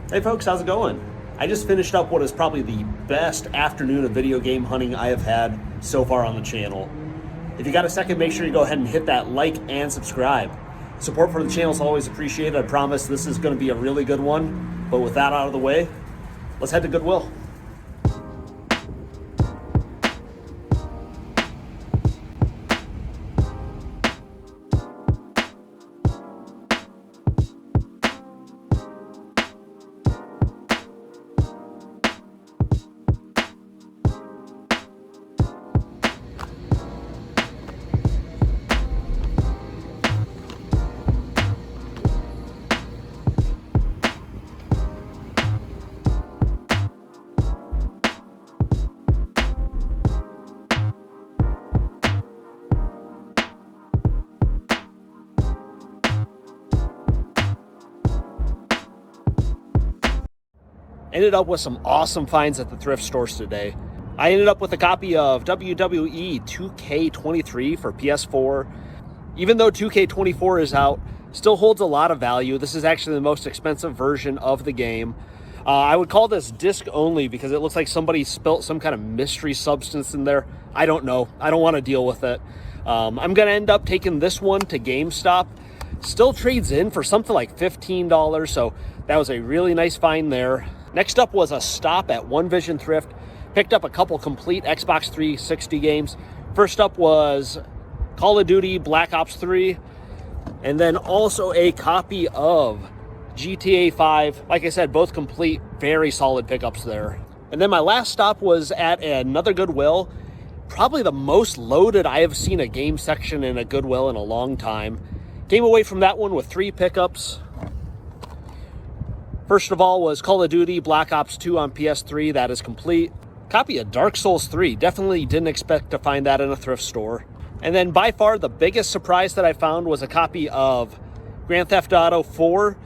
Hey folks, how's it going? I just finished up what is probably the best afternoon of video game hunting I have had so far on the channel. If you got a second, make sure you go ahead and hit that like and subscribe. Support for the channel is always appreciated. I promise this is going to be a really good one. But with that out of the way, let's head to Goodwill. Ended up with some awesome finds at the thrift stores today. I ended up with a copy of WWE 2K23 for PS4. Even though 2K24 is out, still holds a lot of value. This is actually the most expensive version of the game. I would call this disc only because it looks like somebody spilt some kind of mystery substance in there. I don't know. I don't want to deal with it. I'm going to end up taking this one to GameStop. Still trades in for something like $15, so that was a really nice find there. Next up was a stop at One Vision Thrift. Picked up a couple complete Xbox 360 games. First up was Call of Duty Black Ops 3, and then also a copy of GTA 5. Like I said, both complete, very solid pickups there. And then my last stop was at another Goodwill. Probably the most loaded I have seen a game section in a Goodwill in a long time. Came away from that one with 3 pickups. First of all was Call of Duty Black Ops 2 on PS3. That is complete. Copy of Dark Souls 3. Definitely didn't expect to find that in a thrift store. And then by far the biggest surprise that I found was a copy of Grand Theft Auto 4.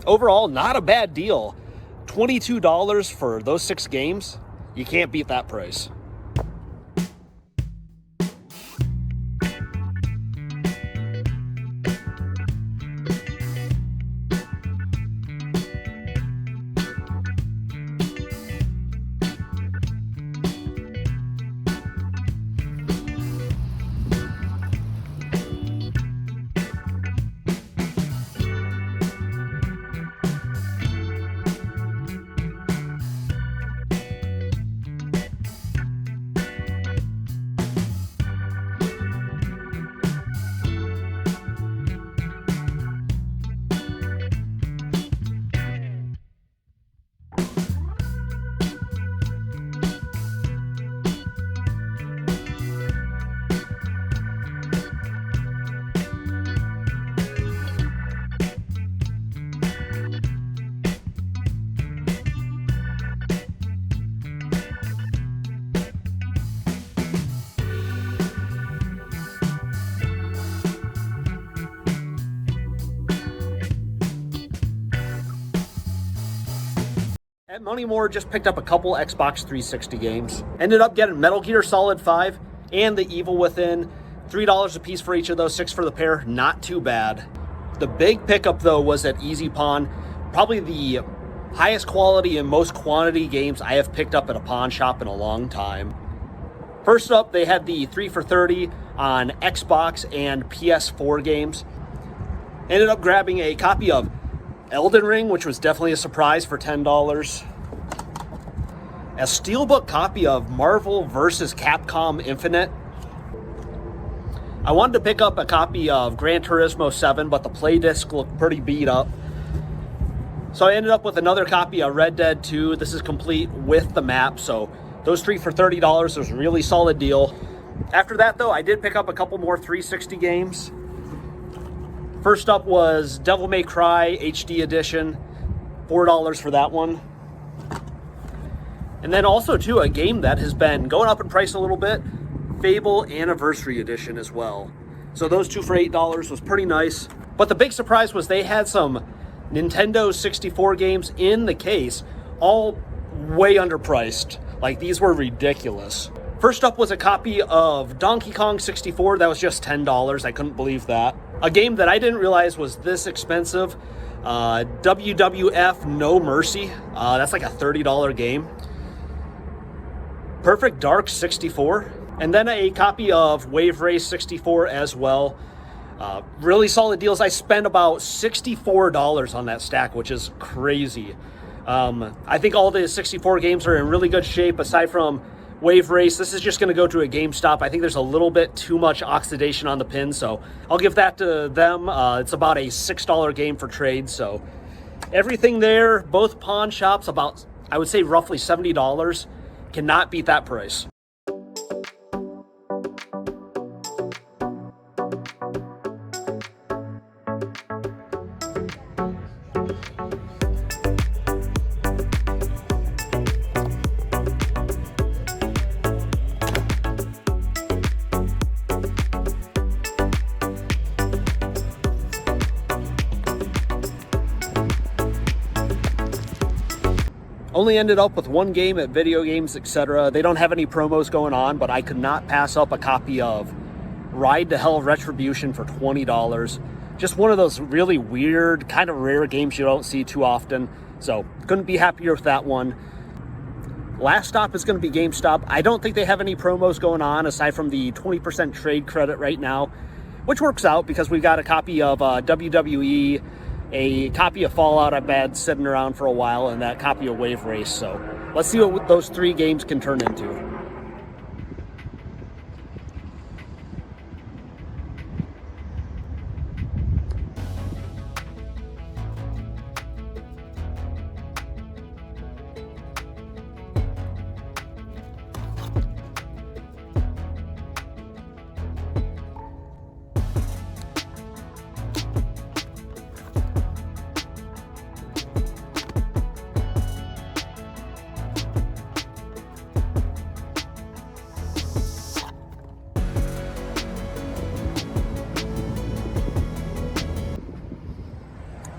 Overall, not a bad deal. $22 for those 6 games. You can't beat that price. At Moneymore, just picked up a couple Xbox 360 games. Ended up getting Metal Gear Solid 5 and The Evil Within. $3 a piece for each of those, 6 for the pair. Not too bad. The big pickup, though, was at Easy Pawn. Probably the highest quality and most quantity games I have picked up at a pawn shop in a long time. First up, they had the 3 for $30 on Xbox and PS4 games. Ended up grabbing a copy of Elden Ring, which was definitely a surprise for $10. A steelbook copy of Marvel vs. Capcom Infinite. I wanted to pick up a copy of Gran Turismo 7, but the play disc looked pretty beat up. So I ended up with another copy of Red Dead 2. This is complete with the map, so those 3 for $30 was a really solid deal. After that, though, I did pick up a couple more 360 games. First up was Devil May Cry HD Edition, $4 for that one. And then also, too, a game that has been going up in price a little bit, Fable Anniversary Edition as well. So those 2 for $8 was pretty nice. But the big surprise was they had some Nintendo 64 games in the case, all way underpriced. Like, these were ridiculous. First up was a copy of Donkey Kong 64. That was just $10. I couldn't believe that. A game that I didn't realize was this expensive. WWF No Mercy. That's like a $30 game. Perfect Dark 64. And then a copy of Wave Race 64 as well. Really solid deals. I spent about $64 on that stack, which is crazy. I think all the 64 games are in really good shape aside from Wave Race. This is just going to go to a GameStop. I think there's a little bit too much oxidation on the pin, so I'll give that to them. It's about a $6 game for trade, so everything there, both pawn shops, about, I would say, roughly $70. Cannot beat that price. Only ended up with one game at Video Games, etc. They don't have any promos going on, but I could not pass up a copy of Ride to Hell Retribution for $20. Just one of those really weird, kind of rare games you don't see too often. So couldn't be happier with that one. Last stop is going to be GameStop. I don't think they have any promos going on aside from the 20% trade credit right now, which works out because we've got a copy of WWE, a copy of Fallout I've had sitting around for a while, and that copy of Wave Race. So let's see what those three games can turn into.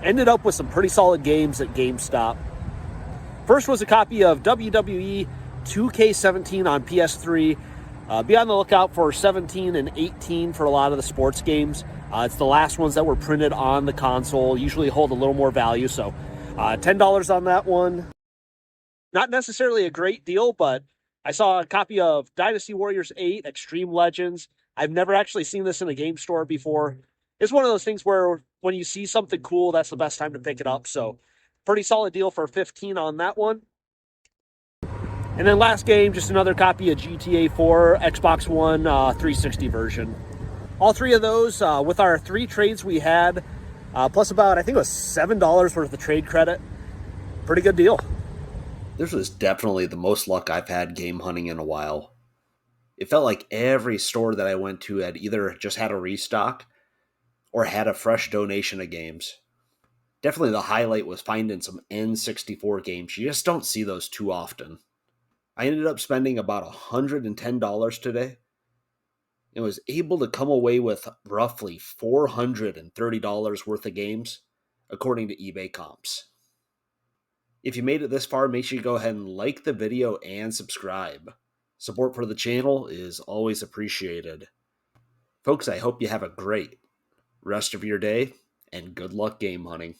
Ended up with some pretty solid games at GameStop. First was a copy of WWE 2K17 on PS3. Be on the lookout for 17 and 18 for a lot of the sports games. It's the last ones that were printed on the console, usually hold a little more value, so $10 on that one. Not necessarily a great deal, but I saw a copy of Dynasty Warriors 8 Extreme Legends. I've never actually seen this in a game store before. It's one of those things where when you see something cool, that's the best time to pick it up. So pretty solid deal for 15 on that one. And then last game, just another copy of GTA 4 Xbox One 360 version. All three of those with our three trades we had, plus about, I think it was $7 worth of trade credit. Pretty good deal. This was definitely the most luck I've had game hunting in a while. It felt like every store that I went to had either just had a restock or had a fresh donation of games. Definitely the highlight was finding some N64 games. You just don't see those too often. I ended up spending about $110 today and was able to come away with roughly $430 worth of games, according to eBay comps. If you made it this far, make sure you go ahead and like the video and subscribe. Support for the channel is always appreciated. Folks, I hope you have a great rest of your day, and good luck game hunting.